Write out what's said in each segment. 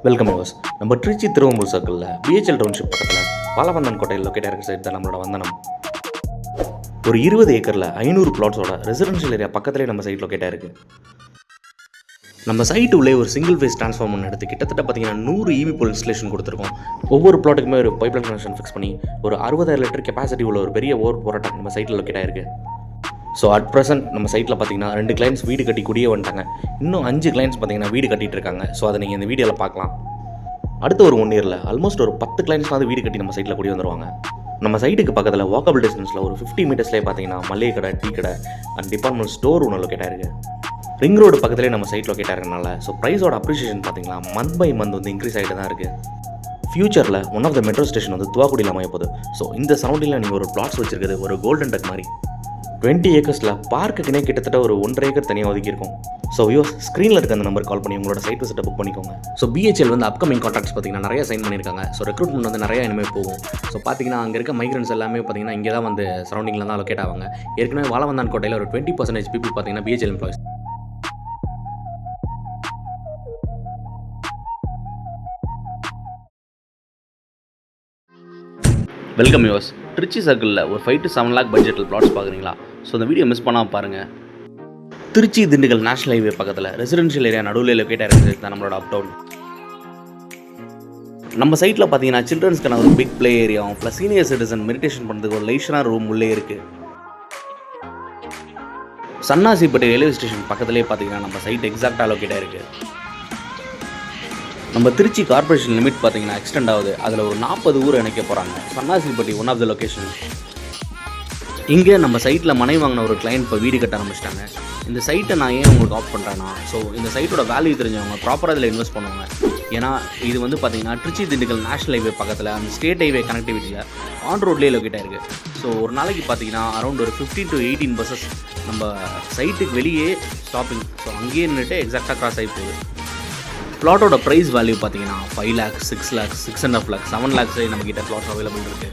Welcome use. நம்ம திருச்சி திருவம்பூர் சர்க்கிளில் BHEL township பக்கத்தில் பாலவந்தன் கோட்டையில் லொக்கேட் ஆகிற சைட் தான் நம்மளோட வந்தனம். ஒரு 20 ஏக்கரில் 500 பிளாட்ஸோட ரெசிடென்ஷியல் ஏரியா பக்கத்துலேயே நம்ம சைட் லொக்கேட் ஆகிருக்கு. நம்ம சைட்டு உள்ளே ஒரு சிங்கிள் ஃபேஸ் ட்ரான்ஸ்ஃபார்மர் எடுத்து கிட்டத்தட்ட பார்த்தீங்கன்னா 100 EV போல் இன்ஸ்டலேஷன் கொடுத்துருக்கோம். ஒவ்வொரு பிளாட்டுக்குமே ஒரு பைப்லைன் கனெக்ஷன் ஃபிக்ஸ் பண்ணி ஒரு 60,000 லிட்டர் கெப்பாசிட்டி உள்ள ஒரு பெரிய ஓவர் போராட்டம் டேங்க் நம்ம சைட்டில் லொக்கேட் ஆகிருக்கு. ஸோ அட் ப்ரெசென்ட் நம்ம சைட்டில் பார்த்தீங்கன்னா 2 கிளைண்ட்ஸ் வீடு கட்டி குடியே வந்துட்டாங்க. இன்னும் 5 கிளைண்ட்ஸ் பார்த்தீங்கன்னா வீடு கட்டிகிட்டு இருக்காங்க. ஸோ அதை நீங்கள் இந்த வீடியோவில் பார்க்கலாம். அடுத்த ஒரு 1 இயரில் ஆல்மோஸ்ட் ஒரு 10 கிளைண்ட்ஸ்லாம் வீடு கட்டி நம்ம சைட்டில் குடி வந்துருவாங்க. நம்ம சைட்டுக்கு பக்கத்தில் வாக்கபிள் டிஸ்டன்ஸில் ஒரு 50 மீட்டர்ஸ்லேயே பார்த்தீங்கன்னா மளிகை கடை, டீ கடை அண்ட் டிபார்ட்மெண்ட் ஸ்டோர் ஒன்று லொக்கேட் ஆயிருக்கு. ரிங் ரோடு பக்கத்துலேயே நம்ம சைட் லொக்கேட் ஆகிறதுனால ஸோ ப்ரைஸோட அப்ரிஷியேஷன் பார்த்தீங்கன்னா மந்த் பை மந்த் வந்து இன்க்ரீஸ் ஆகிட்டு தான் இருக்குது. ஃபியூச்சரில் one of the metro station வந்து துவாக்குடியில் அமைய போகுது. ஸோ இந்த சரௌண்டிங்கில் நீங்கள் ஒரு பிளாட்ஸ் வச்சிருக்கிறது ஒரு கோல்டன் டக் மாதிரி. 20 ஏக்கர்ஸில் பார்க்குக்குனே கிட்டத்தட்ட ஒரு 1.5 ஏக்கர் தனியாக ஒதுக்கியிருக்கோம். ஸோ யோஸ் ஸ்க்ரீனில் இருக்க அந்த நம்பர் கால் பண்ணி உங்களோட சைட் விசிட்டை புக் பண்ணிக்கோங்க. ஸோ BHL வந்து அப்கமிங் கான்ட்ராக்ட்ஸ் பார்த்தீங்கன்னா நிறைய சைன் பண்ணியிருக்காங்க. ஸோ ரெக்ரூட்மெண்ட் வந்து நிறைய இனிமேல் போகும். ஸோ பார்த்தீங்கன்னா அங்கே இருக்க மைக்ரன்ஸ் எல்லாமே பார்த்தீங்கன்னா இங்கே தான் வந்து சரௌண்டிங்கில் தான் லொக்கேட் ஆவாங்க. ஏற்கனவே வாழவந்தான் கோட்டையில் ஒரு 20% பீப்புள் பார்த்தீங்கன்னா BHL employees. Welcome us. Trichy சர்க்கிளில் ஒரு 5 to 7 lakh பட்ஜெட்டில் பிளாட்ஸ் பார்க்குறீங்களா? ஸோ இந்த வீடியோ மிஸ் பண்ணாமல் பாருங்கள். திருச்சி திண்டுக்கல் நேஷனல் ஹைவே பக்கத்தில் ரெசிடென்ஷியல் ஏரியா நடுவில் லொக்கேட் ஆகிருக்கிறது தான் நம்மளோட அப் டவுன். நம்ம சைட்டில் பார்த்தீங்கன்னா சில்ட்ரன்ஸ்க்கான ஒரு பிக் பிளே ஏரியாவும் ப்ளஸ் சீனியர் சிட்டிசன் மெடிடேஷன் பண்ணுறதுக்கு ஒரு லைஷனாக ரூம் உள்ளே இருக்குது. சன்னாசிப்பட்டி ரயில்வே ஸ்டேஷன் பக்கத்துலேயே பார்த்தீங்கன்னா நம்ம சைட் எக்ஸாக்டாக லொக்கேட் ஆகிருக்கு. நம்ம திருச்சி கார்பரேஷன் லிமிட் பார்த்தீங்கன்னா எக்ஸ்டெண்ட் ஆகுது. அதில் ஒரு 40 ஊர் இணைக்க போகிறாங்க. சன்னாசிப்பட்டி ஒன் ஆஃப் த லொக்கேஷன். இங்கே நம்ம சைட்டில் மனை வாங்கின ஒரு கிளைண்ட் இப்போ வீடு கட்ட ஆரம்பிச்சிட்டாங்க. இந்த சைட்டை நான் ஏன் உங்களுக்கு ஆஃப் பண்ணுறேன்னா, ஸோ இந்த சைட்டோட வேல்யூ தெரிஞ்சவங்க ப்ராப்பராக இதில் இன்வெஸ்ட் பண்ணுவாங்க. ஏன்னா இது வந்து பார்த்தீங்கன்னா திருச்சி திண்டுக்கல் நேஷனல் ஹைவே பக்கத்தில் அந்த ஸ்டேட் ஹைவே கனெக்டிவிட்டியில் ஆன் ரோட்லேயே லொக்கேட் ஆகிருக்கு. ஸோ ஒரு நாளைக்கு பார்த்தீங்கன்னா அரௌண்ட் ஒரு 15 to 18 பஸ்ஸஸ் நம்ம சைட்டுக்கு வெளியே ஸ்டாப்பிங். ஸோ அங்கேயே நின்றுட்டு எக்ஸாக்டாக கிராஸ் ஆகி போகுது. பிளாட்டோட ப்ரைஸ் வேல்யூ பார்த்தீங்கன்னா 5 lakhs, 6 lakhs, 6.5 lakhs, 7 lakhs நம்மக்கிட்ட பிளாட்ஸ் அவைலபிள் இருக்குது.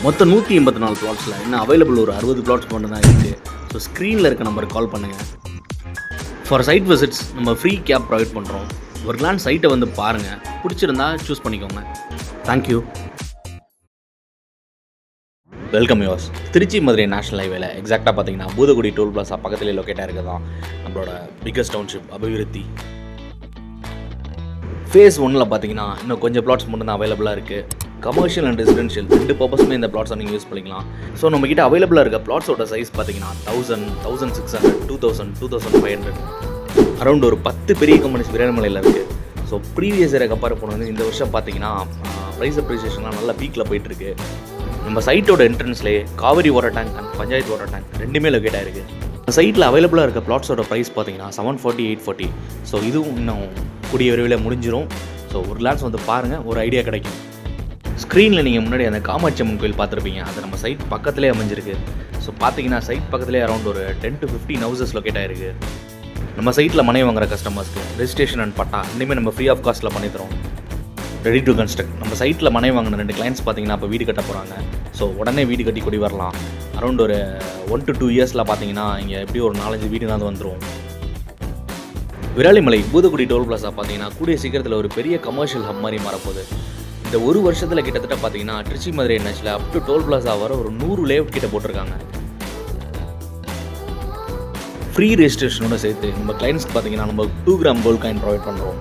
மொத்தம் 184 பிளாட்ஸில் இன்னும் அவைலபிள் ஒரு 60 பிளாட்ஸ் மட்டும் தான் இருக்குது. ஸோ ஸ்க்ரீனில் இருக்க நம்பருக்கு கால் பண்ணுங்கள். ஃபார் சைட் விசிட்ஸ் நம்ம ஃப்ரீ கேப் ப்ரொவைட் பண்ணுறோம். ஒரு கிளான்ஸ் சைட்டை வந்து பாருங்கள், பிடிச்சிருந்தா சூஸ் பண்ணிக்கோங்க. Thank you. Welcome us. Trichy Madurai national ஹைவேல எக்ஸாக்டாக பார்த்தீங்கன்னா பூதகுடி டோல் பிளாஸா பக்கத்துலேயே லொக்கேட்டாக இருக்குது தான் நம்மளோட பிக்கஸ்ட் டவுன்ஷிப் அபிவிருத்தி. ஃபேஸ் 1ல் பார்த்தீங்கன்னா இன்னும் கொஞ்சம் பிளாட்ஸ் மட்டும் தான் அவைலபிளாக இருக்குது. கமர்ஷியல் அண்ட் ரெசிடென்ஷியல் 2 பர்பஸுமே இந்த பிளாட்ஸை நீங்கள் யூஸ் பண்ணிக்கலாம். ஸோ நம்மக்கிட்ட அவைலபிளாக இருக்க பிளாட்ஸோட சைஸ் பார்த்தீங்கன்னா 1000, 1600, 2000, 2500 அரௌண்ட் ஒரு 10 பெரிய கம்பெனிஸ் விராலிமலையில் இருக்குது. ஸோ ப்ரீவியஸ் இயரை கம்பேர் பண்ணுறது இந்த வருஷம் பார்த்தீங்கன்னா ப்ரைஸ் அப்ரிசியேஷன்லாம் நல்லா பீக்கில் போயிட்டுருக்கு. நம்ம சைட்டோட என்ட்ரன்ஸ்லேயே Kaveri water tank and panchayat water tank 2மே லொக்கேட் ஆகிருக்கு. சைட்டில் அவைலபிளாக இருக்க பிளாட்ஸோட ப்ரைஸ் பார்த்தீங்கன்னா 740, 840. ஸோ இதுவும் இன்னும் கூடிய விரைவில் முடிஞ்சிடும். ஸோ ஒரு கிளான்ஸ் வந்து பாருங்கள், ஒரு ஐடியா கிடைக்கும். ஸ்க்ரீனில் நீங்கள் முன்னாடி அந்த காமாட்சி அம்மன் கோயில் பார்த்துருப்பீங்க. அது நம்ம சைட் பக்கத்துலேயே அமைஞ்சிருக்கு. ஸோ பார்த்தீங்கன்னா சைட் பக்கத்துலேயே அரௌண்ட் ஒரு 10 to 15 ஹவுசஸ் லொக்கேட் ஆகிருக்கு. நம்ம சைட்டில் மனை வாங்குற கஸ்டமர்ஸ்க்கு ரெஜிஸ்ட்ரேஷன் அண்ட் பட்டா இனிமேல் நம்ம ஃப்ரீ ஆஃப் காஸ்ட்டில் பண்ணித்தரோம். Ready to construct. நம்ம சைட்டில் மனை வாங்கின 2 கிளைண்ட்ஸ் பார்த்தீங்கன்னா இப்போ வீடு கட்ட போகிறாங்க. ஸோ உடனே வீடு கட்டி குடி வரலாம். அரௌண்ட் ஒரு 1 to 2 இயர்ஸில் பார்த்தீங்கன்னா இங்கே எப்படி ஒரு 4-5 வீடு தான் வந்துடும். விராலிமலை பூதகுடி டோல் பிளாஸா பார்த்தீங்கன்னா கூடிய சீக்கிரத்தில் ஒரு பெரிய கமர்ஷியல் ஹப் மாதிரி மாறப்போகுது. இந்த ஒரு வருஷத்தில் கிட்டத்தட்ட பார்த்தீங்கன்னா திருச்சி மதுரை என்ஹெச்சில் அப் டு டோல் பிளாஸா வர ஒரு 100 லேஅவுட் கிட்ட போட்டிருக்காங்க. ஃப்ரீ ரெஜிஸ்ட்ரேஷனோட சேர்த்து நம்ம கிளைண்ட்ஸ்க்கு பார்த்தீங்கன்னா நம்ம 2 கிராம் கோல்ட் காயின் ப்ரொவைட் பண்ணுறோம்.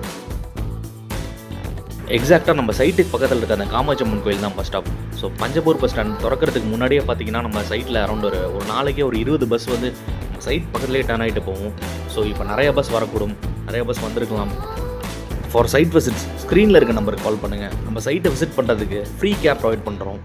எக்ஸாக்டாக நம்ம சைட்டுக்கு பக்கத்தில் இருக்க அந்த காமாட்சி அம்மன் கோயில் தான் bus stop. So Panjapur bus stand திறக்கிறதுக்கு முன்னாடியே பார்த்தீங்கன்னா நம்ம சைட்டில் அரௌண்ட் ஒரு நாளைக்கே ஒரு 20 பஸ் வந்து நம்ம சைட் பக்கத்துலேயே டர்ன் ஆகிட்டு போவோம். ஸோ இப்போ நிறைய பஸ் வரக்கூடும், நிறைய பஸ் வந்திருக்கலாம். ஃபார் சைட் விசிட்ஸ் ஸ்க்ரீனில் இருக்க நம்பருக்கு கால் பண்ணுங்கள். நம்ம சைட்டை விசிட் பண்ணுறதுக்கு ஃப்ரீ கேப் ப்ரொவைட் பண்ணுறோம்.